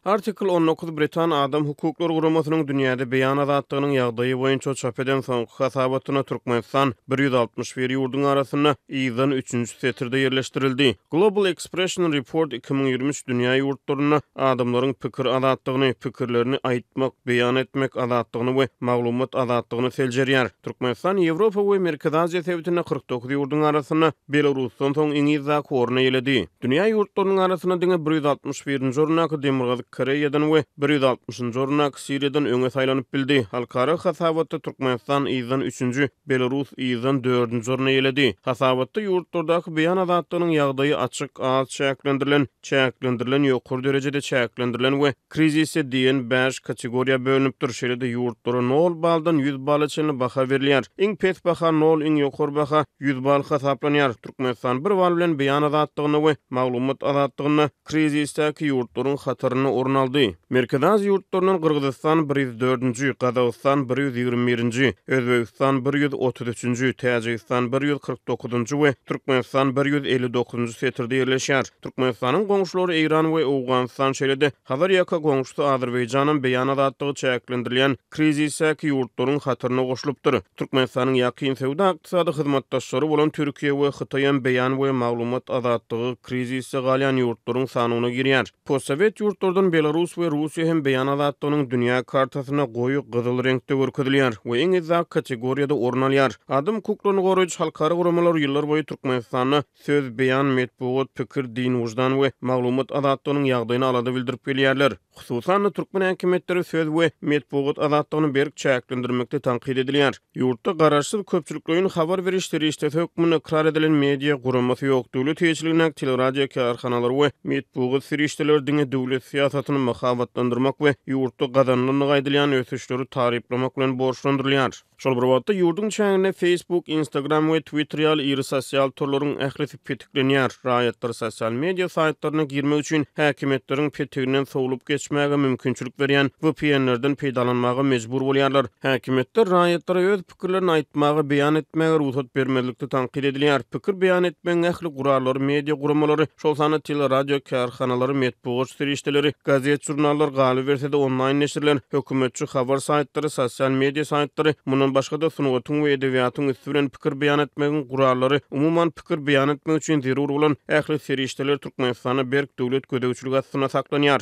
Artikl 19 Britan Adam Hukukları Guramasynyň dünýäde beýan azatlygynyň ýagdaýy boýunça çap eden soňky hasabatyna Türkmenistan 161 ýurdun arasyna ýylyň 3-nji setirde ýerleşdirildi. Global Expression Report 2023 dünýä ýurtlaryna adamlaryň pikir azatlygyny, pikirlerini aýtmak, beýan etmek azatlygyny we maglumat azatlygyny seljerýär. Türkmenistan Ýewropa we Merkez Aziýa sebitine 49 ýurdun arasyna Belarusdan soň iň ýyzak orna ýeledi. Dünýä ýurtlarynyň arasyna diňe 161-nji ornaky Demirgazyk Koreýadan we 160-njy ornaky Siriýadan öňe saýlanyp bildi. Halkara hasabatda Türkmenistan ýyzyň 3-nji, Belarus ýyzyň 4-nji orna ýeledi. Hasabatda ýurtlardaky beýan azatlygynyň ýagdaýy açyk, az çäklendirilen, ýokary derejede çäklendirilen we krizise diýen 5 kategoriýa bölünipdir. Şeýle-de ýurtlara 0 baldan 100 bal çenli baha berilýär. Iň pes baha 0, iň ýokary baha 100 bal hesaplanýar. Türkmenistan bir bal bilen beýan azatlygyny we maglumat azatlygyny krizisdäki ýurtlaryň hataryny orun aldy. Merkez Aziýa ýurtlarynyň Kyrgyzstan 104-nji, Gazawstan 121-nji, Özbegistan 133-nji, Täjikistan 149-njy we Türkmenistan 159-njy setirde ýerleşýär. Türkmenistanyň goňşulary Eýran we Awganistan şeýle-de hazır ýaka goňşusy Azerbaýjanyň beýan azatlygy çäklendirilen krizisdäki ýurtlaryň hataryna goşulypdyr. Türkmenistanyň ýakyn sewda ykdysady hyzmatdaşlary bolan Türkiýe we Hytaýan beýan we maglumat azatlygy krizisde galýan ýurtlaryň sanyna girýär. Postsovet ýurtlardan Belarus we Russiýa hem beýan azatlygynyň dünýä kartasyna goýy gyzyl reňkde görkezilýär we iň ýyzak kategoriýada orun alýar. Adam hukuklaryny goraýjy halkara guramalar ýyllar boýy Türkmenistany söz, beýan, metbuat, pikir, din, wujdan we maglumat azatlygynyň ýagdaýyny alada bildirip gelýärler. Hususan türkmen häkimetleri söz we metbuat azatlygyny berk çäklendirmekde tanqid edilýär. Ýurtda garaşsyz köpçüliklerin habar berişleri işlet hökmüne ikrar edilen media guramasy ýok. Döwlet ýeçiliginiň teleradio karhanalary we metbuat sirişdeler diňe döwlet siýasatyny mahabatlandyrmak we ýurtda gazanlygyny gaýdylýan ösüşleri taryplamak bilen borçlandyrylýar. Şol bir wagtda ýurdun çäňine Facebook, Instagram we Twitter ýaly iri sosial turlaryň ählisi petiklenýär. Raýatlar sosial media saýtlaryna girmek üçin häkimetleriň petiginden sowlup geçmäge mümkinçilik berýän VPN-lerden peýdalanmaga mejbur bolýarlar. Häkimetler raýatlara öz pikirlerini aýtmagy, beýan etmäge ruhsat bermezlikde tanqid edilýär. Pikir beýan etmeň ähli guralary, media guramalary, şol sany teleradio karhanalary, metbuat sirişdeleri, gazet, jurnallar galy bersede online neşirler, hökümetçi habar saýtları, sosial media saýtları, mundan başga da sunugatyň we edebiýatyň üstünden pikir beýan etmegiň gurallary, umuman pikir beýan etmek üçin zerur bolan ähli sirişdeler Türkmenistana berk döwlet gödäwçiligi astyna saklanýar.